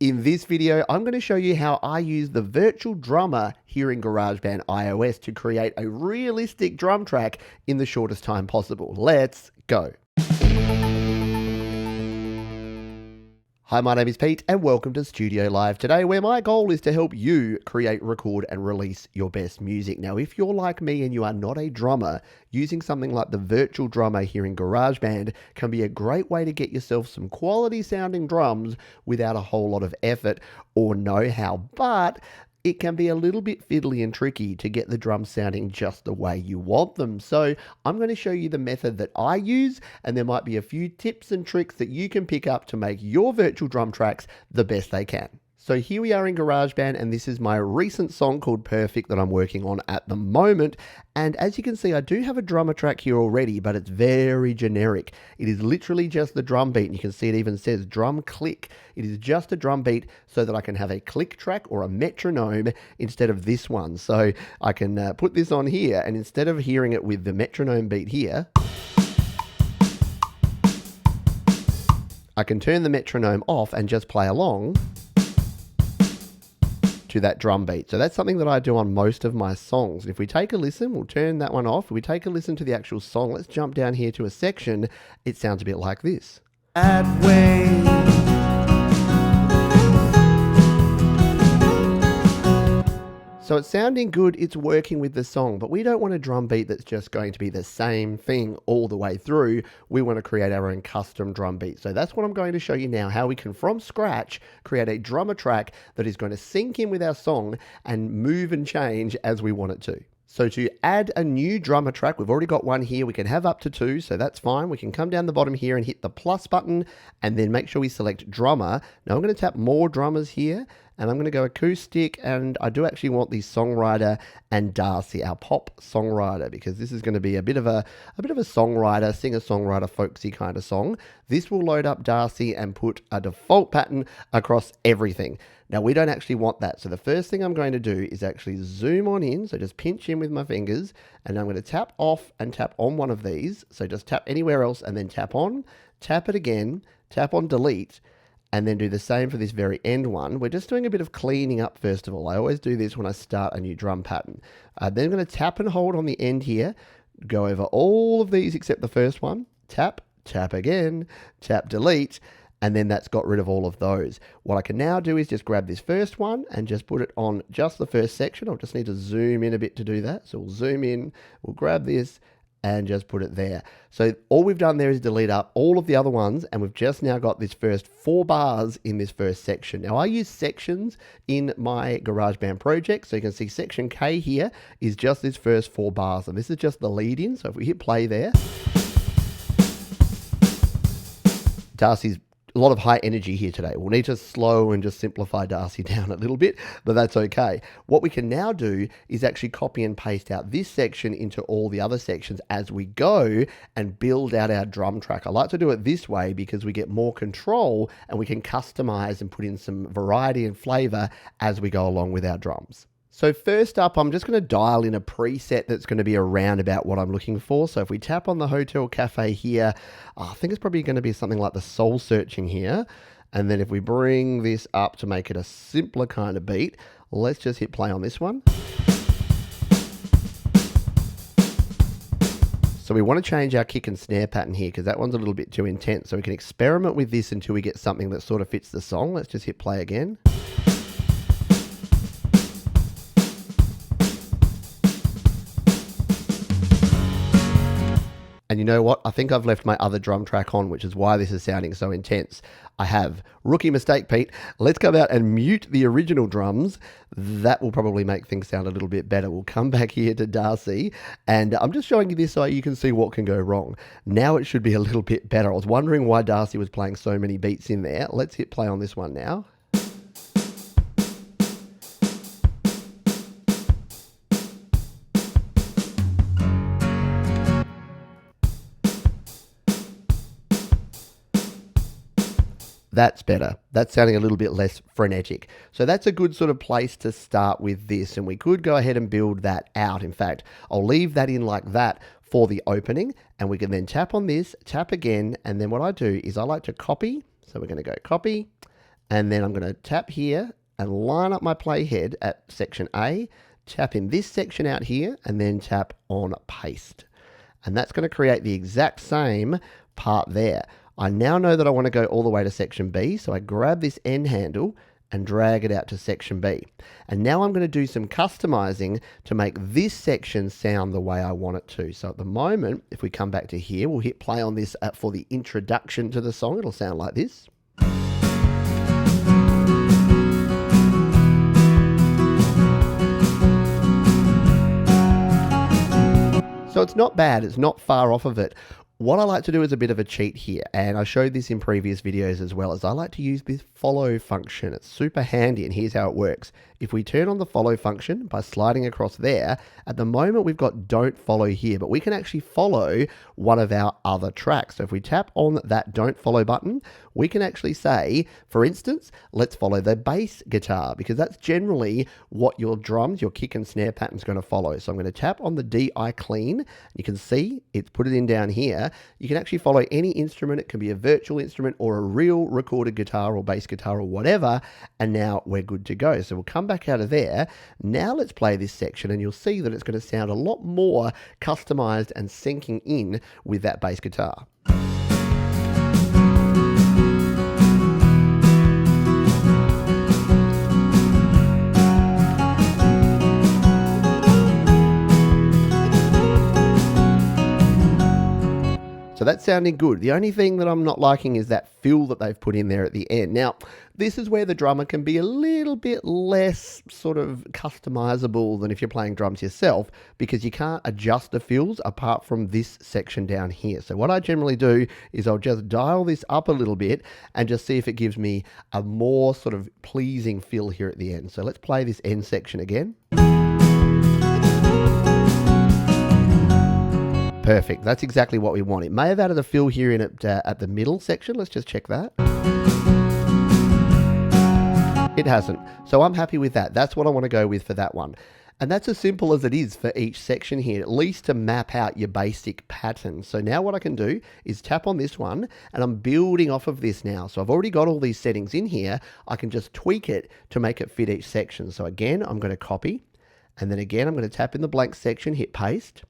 In this video, I'm going to show you how I use the virtual drummer here in GarageBand iOS to create a realistic drum track in the shortest time possible. Let's go. Hi, my name is Pete and welcome to Studio Live today, where my goal is to help you create, record and release your best music. Now, if you're like me and you are not a drummer, using something like the virtual drummer here in GarageBand can be a great way to get yourself some quality sounding drums without a whole lot of effort or know-how. But it can be a little bit fiddly and tricky to get the drums sounding just the way you want them. So I'm going to show you the method that I use, and there might be a few tips and tricks that you can pick up to make your virtual drum tracks the best they can. So here we are in GarageBand, and this is my recent song called Perfect that I'm working on at the moment. And as you can see, I do have a drummer track here already, but it's very generic. It is literally just the drum beat, and you can see it even says drum click. It is just a drum beat so that I can have a click track or a metronome instead of this one. So I can put this on here, and instead of hearing it with the metronome beat here, I can turn the metronome off and just play along to that drum beat. So that's something that I do on most of my songs. If we take a listen, we'll turn that one off. If we take a listen to the actual song, let's jump down here to a section. It sounds a bit like this. That way. So it's sounding good, it's working with the song, but we don't want a drum beat that's just going to be the same thing all the way through. We want to create our own custom drum beat. So that's what I'm going to show you now, how we can from scratch create a drummer track that is going to sync in with our song and move and change as we want it to. So to add a new drummer track, we've already got one here. We can have up to 2, so that's fine. We can come down the bottom here and hit the plus button and then make sure we select drummer. Now I'm going to tap more drummers here, and I'm going to go acoustic, and I do actually want the songwriter and Darcy, our pop songwriter, because this is going to be a bit of a songwriter, singer-songwriter, folksy kind of song. This will load up Darcy and put a default pattern across everything. Now we don't actually want that. So the first thing I'm going to do is actually zoom on in. So just pinch in with my fingers, and I'm going to tap off and tap on one of these. So just tap anywhere else and then tap on, tap it again, tap on delete, and then do the same for this very end one. We're just doing a bit of cleaning up first of all. I always do this when I start a new drum pattern. Then I'm going to tap and hold on the end here, go over all of these except the first one, tap, tap again, tap delete, and then that's got rid of all of those. What I can now do is just grab this first one and just put it on just the first section. I'll just need to zoom in a bit to do that. So we'll zoom in, we'll grab this, and just put it there. So all we've done there is delete up all of the other ones, and we've just now got this first 4 bars in this first section. Now I use sections in my GarageBand project, so you can see section K here is just this first 4 bars, and this is just the lead in. So if we hit play there, Darcy's a lot of high energy here today. We'll need to slow and just simplify Darcy down a little bit, but that's okay. What we can now do is actually copy and paste out this section into all the other sections as we go and build out our drum track. I like to do it this way because we get more control and we can customize and put in some variety and flavor as we go along with our drums. So first up, I'm just going to dial in a preset that's going to be around about what I'm looking for. So if we tap on the Hotel Cafe here, I think it's probably going to be something like the Soul Searching here. And then if we bring this up to make it a simpler kind of beat, let's just hit play on this one. So we want to change our kick and snare pattern here because that one's a little bit too intense. So we can experiment with this until we get something that sort of fits the song. Let's just hit play again. And you know what? I think I've left my other drum track on, which is why this is sounding so intense. I have. Rookie mistake, Pete. Let's come out and mute the original drums. That will probably make things sound a little bit better. We'll come back here to Darcy, and I'm just showing you this so you can see what can go wrong. Now it should be a little bit better. I was wondering why Darcy was playing so many beats in there. Let's hit play on this one now. That's better. That's sounding a little bit less frenetic. So that's a good sort of place to start with this, and we could go ahead and build that out. In fact, I'll leave that in like that for the opening, and we can then tap on this, tap again, and then what I do is I like to copy. So we're going to go copy, And then I'm going to tap here and line up my playhead at section A, tap in this section out here, and then tap on paste. And that's going to create the exact same part there. I now know that I want to go all the way to section B, so I grab this N handle and drag it out to section B. And now I'm going to do some customizing to make this section sound the way I want it to. So at the moment, if we come back to here, we'll hit play on this for the introduction to the song. It'll sound like this. So it's not bad, it's not far off of it. What I like to do is a bit of a cheat here, and I showed this in previous videos as well, as I like to use this follow function. It's super handy, and here's how it works. If we turn on the follow function by sliding across there, at the moment we've got don't follow here, but we can actually follow one of our other tracks. So if we tap on that don't follow button, we can actually say, for instance, let's follow the bass guitar, because that's generally what your drums, your kick and snare pattern is going to follow. So I'm going to tap on the DI clean. You can see it's put it in down here. You can actually follow any instrument. It can be a virtual instrument or a real recorded guitar or bass guitar or whatever. And now we're good to go. So we'll come back out of there. Now let's play this section, and you'll see that it's going to sound a lot more customized and syncing in with that bass guitar. So that's sounding good. The only thing that I'm not liking is that fill that they've put in there at the end. Now, this is where the drummer can be a little bit less sort of customizable than if you're playing drums yourself, because you can't adjust the fills apart from this section down here. So what I generally do is I'll just dial this up a little bit and just see if it gives me a more sort of pleasing fill here at the end. So let's play this end section again. Perfect. That's exactly what we want. It may have added a fill here in it at the middle section. Let's just check that. It hasn't. So I'm happy with that. That's what I want to go with for that one. And that's as simple as it is for each section here, at least to map out your basic pattern. So now what I can do is tap on this one, and I'm building off of this now. So I've already got all these settings in here. I can just tweak it to make it fit each section. So again, I'm going to copy, and then again, I'm going to tap in the blank section, hit paste.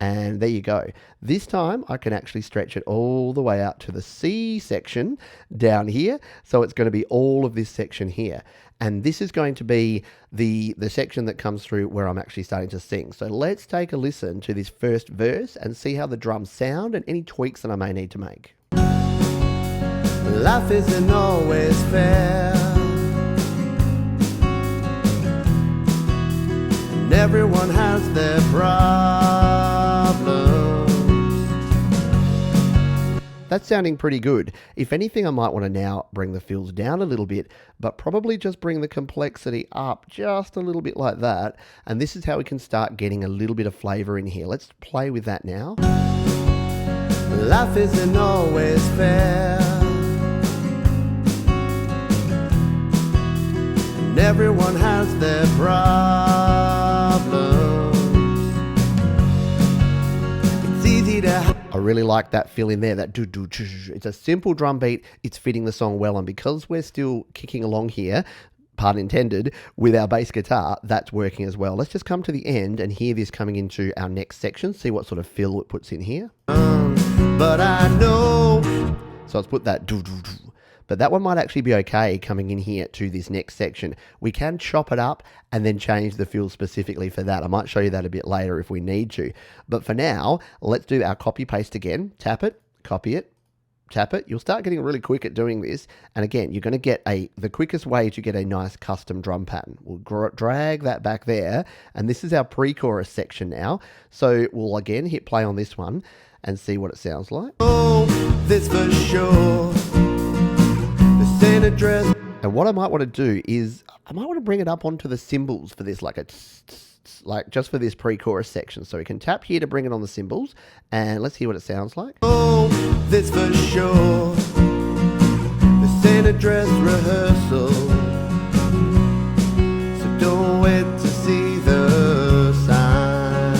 And there you go. This time I can actually stretch it all the way out to the C section down here. So it's going to be all of this section here. And this is going to be the section that comes through where I'm actually starting to sing. So let's take a listen to this first verse and see how the drums sound and any tweaks that I may need to make. Life isn't always fair, and everyone has their problems. That's sounding pretty good. If anything, I might want to now bring the fills down a little bit, but probably just bring the complexity up just a little bit like that. And this is how we can start getting a little bit of flavor in here. Let's play with that now. Life isn't always fair, and everyone has their problems. It's easy to... I really like that fill in there, that do-do. It's a simple drum beat. It's fitting the song well. And because we're still kicking along here, pun intended, with our bass guitar, that's working as well. Let's just come to the end and hear this coming into our next section. See what sort of fill it puts in here. But I know. So let's put that do-do-do. But that one might actually be okay coming in here to this next section. We can chop it up and then change the fill specifically for that. I might show you that a bit later if we need to. But for now, let's do our copy paste again. Tap it, copy it, tap it. You'll start getting really quick at doing this. And again, you're going to get the quickest way to get a nice custom drum pattern. We'll drag that back there. And this is our pre-chorus section now. So we'll again hit play on this one and see what it sounds like. Oh, this for sure. Address. And what I might want to do is I might want to bring it up onto the cymbals for this, like just for this pre-chorus section. So we can tap here to bring it on the cymbals, and let's hear what it sounds like. Oh, this for sure. This ain't a dress rehearsal, so don't wait to see the sign.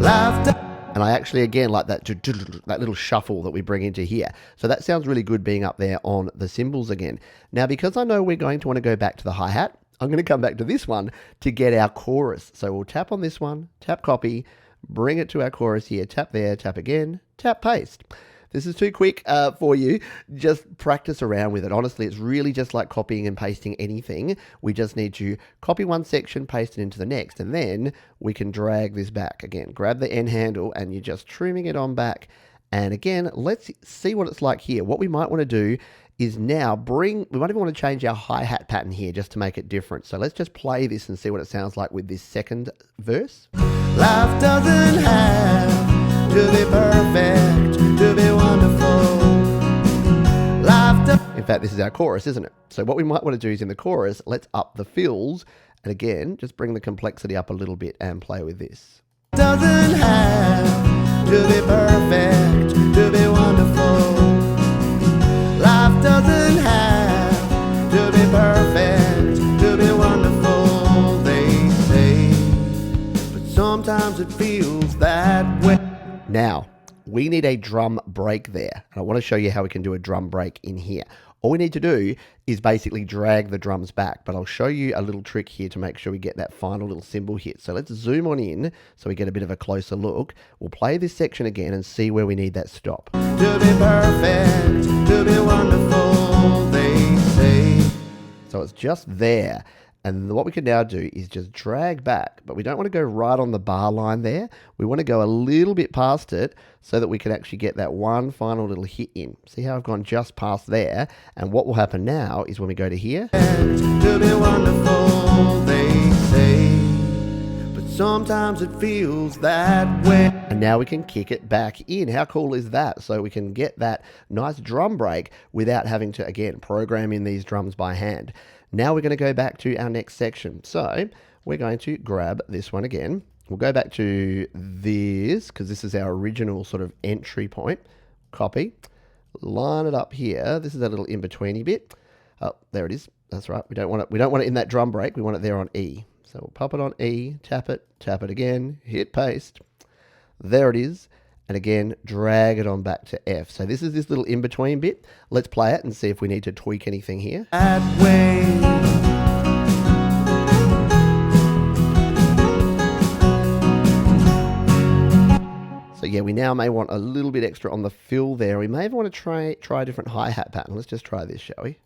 Laughter. And I actually, again, like that little shuffle that we bring into here. So that sounds really good being up there on the cymbals again. Now, because I know we're going to want to go back to the hi-hat, I'm going to come back to this one to get our chorus. So we'll tap on this one, tap copy, bring it to our chorus here, tap there, tap again, tap paste. This is too quick for you. Just practice around with it. Honestly, it's really just like copying and pasting anything. We just need to copy one section, paste it into the next, and then we can drag this back. Again, grab the N handle and you're just trimming it on back. And again, let's see what it's like here. What we might want to do is now we might even want to change our hi-hat pattern here just to make it different. So let's just play this and see what it sounds like with this second verse. Life doesn't have to be perfect, to be wonderful. In fact, this is our chorus, isn't it? So what we might want to do is in the chorus, let's up the fills. And again, just bring the complexity up a little bit and play with this. Doesn't have to be perfect, to be wonderful. Life doesn't have to be perfect, to be wonderful, they say. But sometimes it feels that way. Now, we need a drum break there. And I want to show you how we can do a drum break in here. All we need to do is basically drag the drums back, but I'll show you a little trick here to make sure we get that final little cymbal hit. So let's zoom on in so we get a bit of a closer look. We'll play this section again and see where we need that stop. To be perfect, to be wonderful, they say. So it's just there. And what we can now do is just drag back, but we don't want to go right on the bar line there. We want to go a little bit past it so that we can actually get that one final little hit in. See how I've gone just past there? And what will happen now is when we go to here. To be wonderful, they say, but sometimes it feels that way. And now we can kick it back in. How cool is that? So we can get that nice drum break without having to, again, program in these drums by hand. Now we're going to go back to our next section. So we're going to grab this one again. We'll go back to this because this is our original sort of entry point. Copy, line it up here. This is a little in-betweeny bit. Oh, there it is. That's right. We don't want it in that drum break. We want it there on E. So we'll pop it on E, tap it again, hit paste. There it is. And again, drag it on back to F. So this is this little in-between bit. Let's play it and see if we need to tweak anything here. That way. So yeah, we now may want a little bit extra on the fill there. We may even want to try a different hi-hat pattern. Let's just try this, shall we?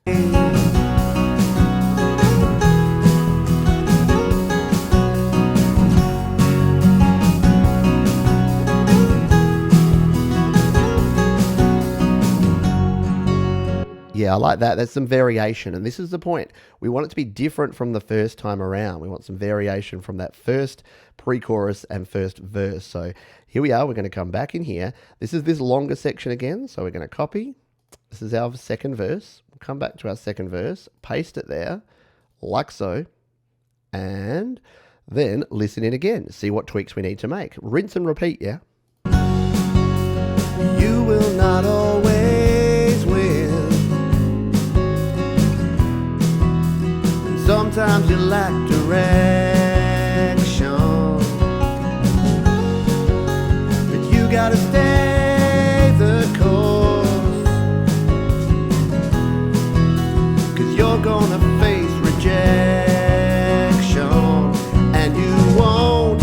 Yeah, I like that. There's some variation, and this is the point. We want it to be different from the first time around. We want some variation from that first pre-chorus and first verse. So here we are. We're going to come back in here. This is this longer section again, so we're going to copy. This is our second verse. We'll come back to our second verse, paste it there, like so, and then listen in again. See what tweaks we need to make. Rinse and repeat, yeah? You will not always win. Sometimes you lack direction, but you gotta stay the course, 'cause you're gonna face rejection, and you won't.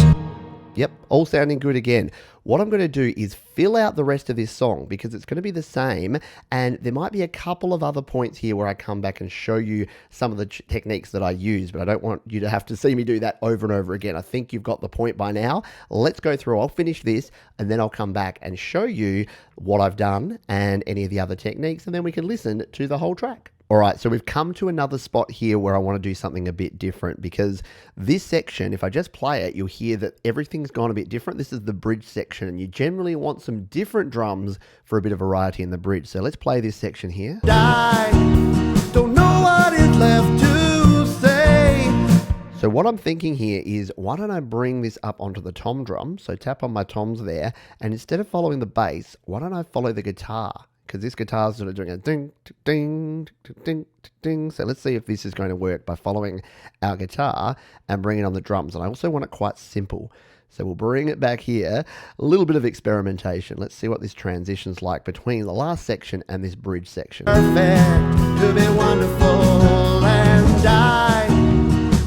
Yep, all sounding good again. What I'm going to do is fill out the rest of this song because it's going to be the same, and there might be a couple of other points here where I come back and show you some of the techniques that I use, but I don't want you to have to see me do that over and over again. I think you've got the point by now. Let's go through. I'll finish this, and then I'll come back and show you what I've done and any of the other techniques, and then we can listen to the whole track. All right, so we've come to another spot here where I want to do something a bit different because this section, if I just play it, you'll hear that everything's gone a bit different. This is the bridge section, and you generally want some different drums for a bit of variety in the bridge. So let's play this section here. Don't know what is left to say. So what I'm thinking here is, why don't I bring this up onto the tom drum? So tap on my toms there, and instead of following the bass, why don't I follow the guitar? Because this guitar is sort of doing a ding, ding, ding, ding. So let's see if this is going to work by following our guitar and bringing on the drums. And I also want it quite simple. So we'll bring it back here. A little bit of experimentation. Let's see what this transition's like between the last section and this bridge section. Perfect, to be wonderful, and I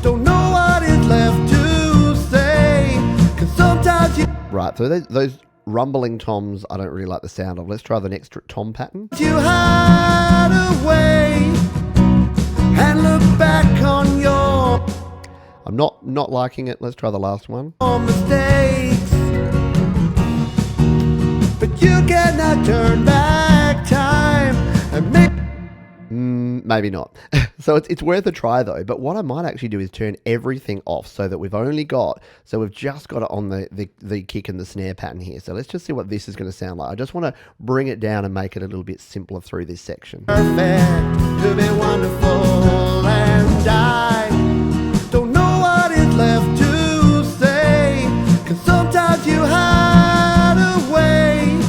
don't know what is left to say, 'cause sometimes you Right, so those rumbling toms I don't really like the sound of. Let's try the next tom pattern. hide away and look back on your I'm not liking it. Let's try the last one. mistakes, but you cannot turn back time and make Maybe not. So it's worth a try though. But what I might actually do is turn everything off so that we've just got it on the kick and the snare pattern here. So let's just see what this is going to sound like. I just want to bring it down and make it a little bit simpler through this section. perfect, to be wonderful, and I don't know what is left to say, 'cause sometimes you hide away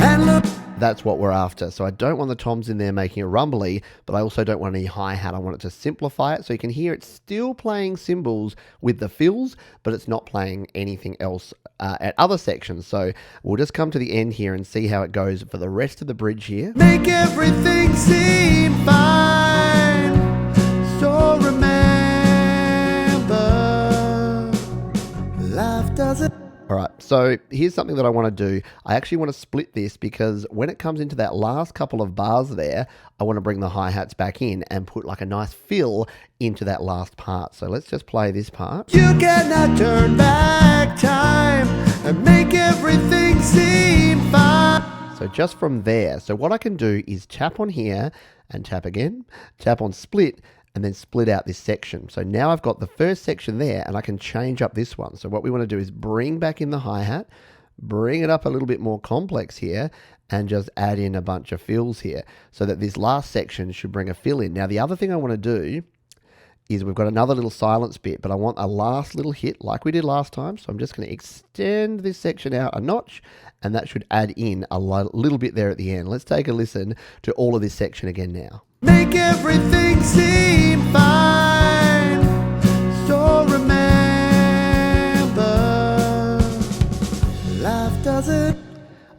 and look. That's what we're after. So I don't want the toms in there making it rumbly, but I also don't want any hi-hat. I want it to simplify it. So you can hear it's still playing cymbals with the fills, but it's not playing anything else at other sections. So we'll just come to the end here and see how it goes for the rest of the bridge here. Make everything seem fine. So remember, life doesn't. All right, so here's something that I want to do. I actually want to split this because when it comes into that last couple of bars there, I want to bring the hi-hats back in and put like a nice fill into that last part. So let's just play this part. You cannot turn back time and make everything seem fine. So just from there, so what I can do is tap on here and tap again, tap on split, and then split out this section. So now I've got the first section there and I can change up this one. So what we want to do is bring back in the hi-hat, bring it up a little bit more complex here, and just add in a bunch of fills here so that this last section should bring a fill in. Now the other thing I want to do is we've got another little silence bit, but I want a last little hit like we did last time. So I'm just going to extend this section out a notch, and that should add in a little bit there at the end. Let's take a listen to all of this section again now. Make everything seem fine. So remember, life doesn't.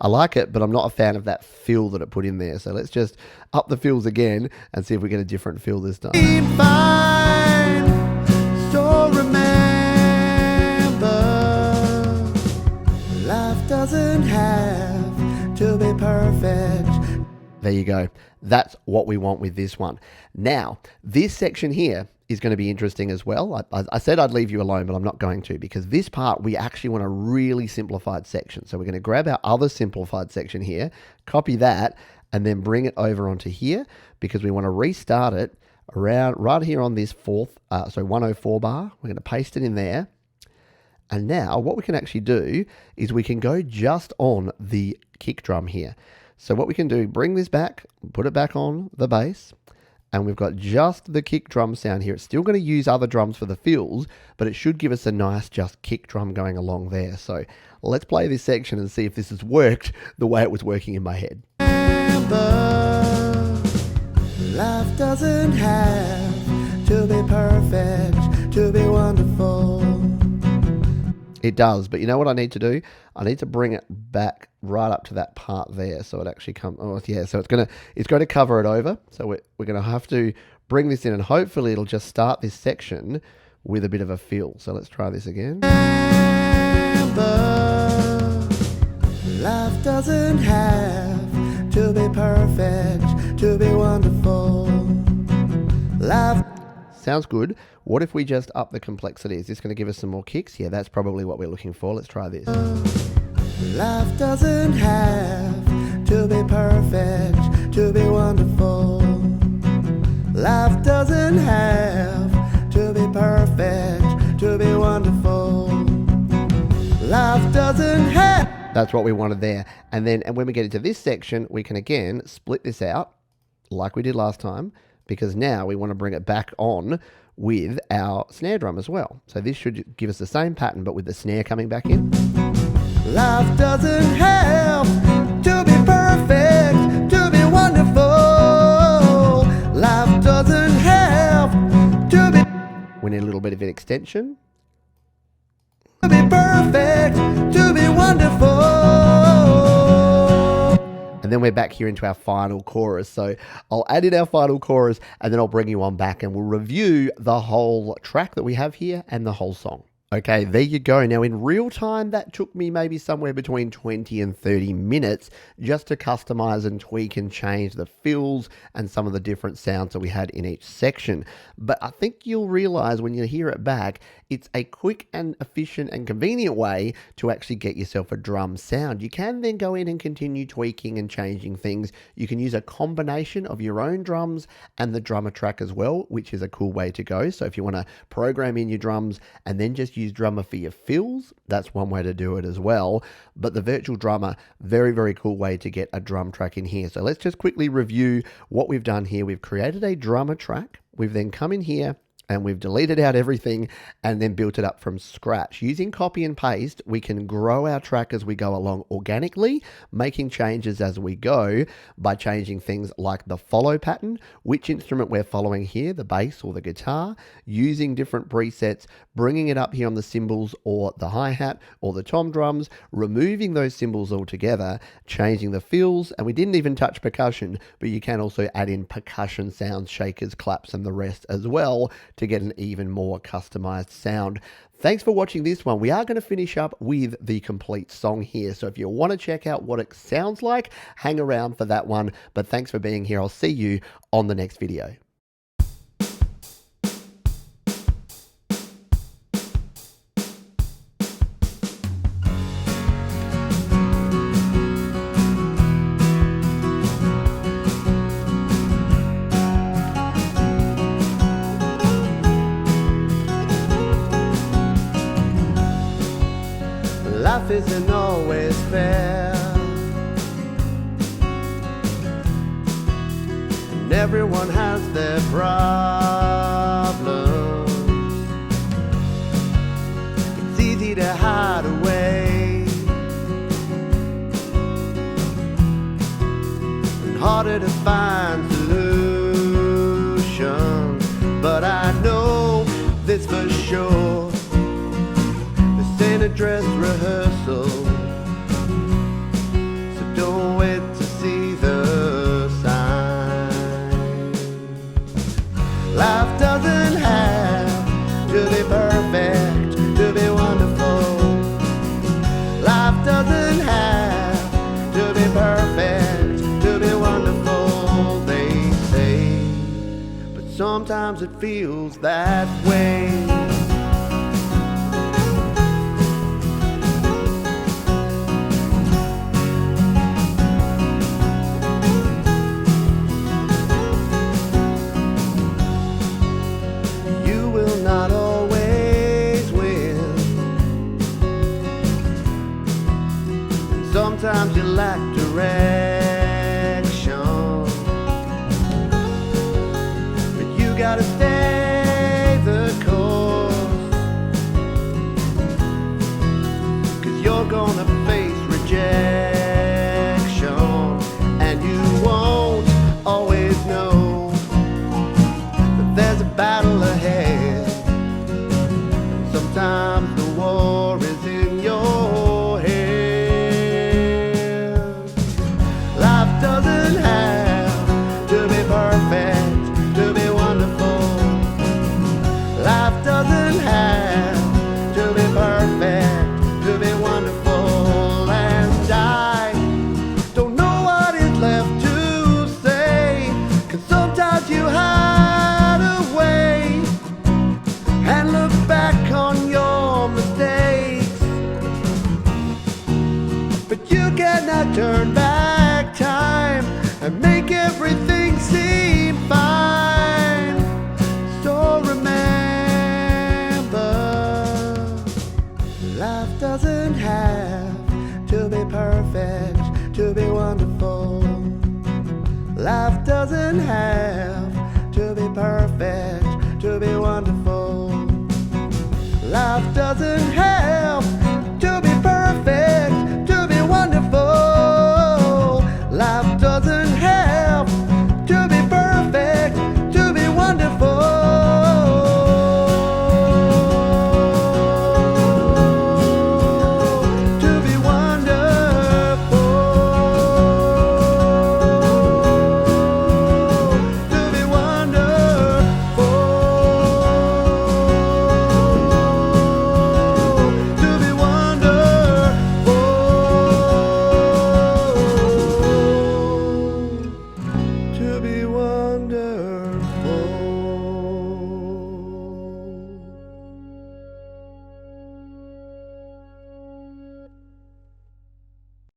I like it, but I'm not a fan of that fill that it put in there. So let's just up the fills again and see if we get a different fill this time. Seem fine. So remember, life doesn't have to be perfect. There you go. That's what we want with this one. Now, this section here is going to be interesting as well. I said I'd leave you alone, but I'm not going to, because this part, we actually want a really simplified section. So we're going to grab our other simplified section here, copy that, and then bring it over onto here, because we want to restart it around right here on this 104 bar. We're going to paste it in there. And now what we can actually do is we can go just on the kick drum here. So what we can do, bring this back, put it back on the bass, and we've got just the kick drum sound here. It's still going to use other drums for the fills, but it should give us a nice just kick drum going along there. So let's play this section and see if this has worked the way it was working in my head. Remember, life doesn't have to be perfect, to be wonderful. It does, but you know what I need to do? I need to bring it back right up to that part there, so it actually comes. Oh yeah, so it's going to cover it over. So we're going to have to bring this in, and hopefully it'll just start this section with a bit of a feel. So let's try this again. Remember, life doesn't have to be perfect, to be wonderful. Life. Sounds good. What if we just up the complexity? Is this going to give us some more kicks? Yeah, that's probably what we're looking for. Let's try this. Life doesn't have to be perfect, to be wonderful. Life doesn't have to be perfect, to be wonderful. Life doesn't have. That's what we wanted there. And when we get into this section, we can again split this out like we did last time, because now we want to bring it back on with our snare drum as well. So this should give us the same pattern, but with the snare coming back in. Life doesn't have to be perfect, to be wonderful. Life doesn't have to be. We need a little bit of an extension. To be perfect. perfect, to be wonderful. And then we're back here into our final chorus. So I'll add in our final chorus and then I'll bring you on back and we'll review the whole track that we have here and the whole song. Okay, there you go. Now in real time, that took me maybe somewhere between 20 and 30 minutes just to customize and tweak and change the fills and some of the different sounds that we had in each section. But I think you'll realize when you hear it back, it's a quick and efficient and convenient way to actually get yourself a drum sound. You can then go in and continue tweaking and changing things. You can use a combination of your own drums and the drummer track as well, which is a cool way to go. So if you want to program in your drums and then just use drummer for your fills, that's one way to do it as well. But the virtual drummer, very, very cool way to get a drum track in here. So let's just quickly review what we've done here. We've created a drummer track. We've then come in here and we've deleted out everything and then built it up from scratch. Using copy and paste, we can grow our track as we go along organically, making changes as we go by changing things like the follow pattern, which instrument we're following here, the bass or the guitar, using different presets, bringing it up here on the cymbals or the hi-hat or the tom drums, removing those cymbals altogether, changing the fills, and we didn't even touch percussion, but you can also add in percussion sounds, shakers, claps, and the rest as well to get an even more customized sound. Thanks for watching this one. We are going to finish up with the complete song here. So if you want to check out what it sounds like, hang around for that one. But thanks for being here. I'll see you on the next video. Life isn't always fair, and everyone has their problems. It's easy to hide away and harder to find solutions. But I know this for sure, in a dress rehearsal, so don't wait to see the signs. Life doesn't have to be perfect, to be wonderful. Life doesn't have to be perfect, to be wonderful, they say, but sometimes it feels that way. Not always win. Sometimes you lack direction, but you gotta stay the course, 'cause you're gonna face rejection, and you won't always know that there's a battle ahead. Sometimes the war is in your head. Life doesn't have to be perfect, to be wonderful. Life doesn't have to be perfect, to be wonderful. And I don't know what is left to say, 'cause sometimes you hide away and look back on your mistakes, but you cannot turn back time and make everything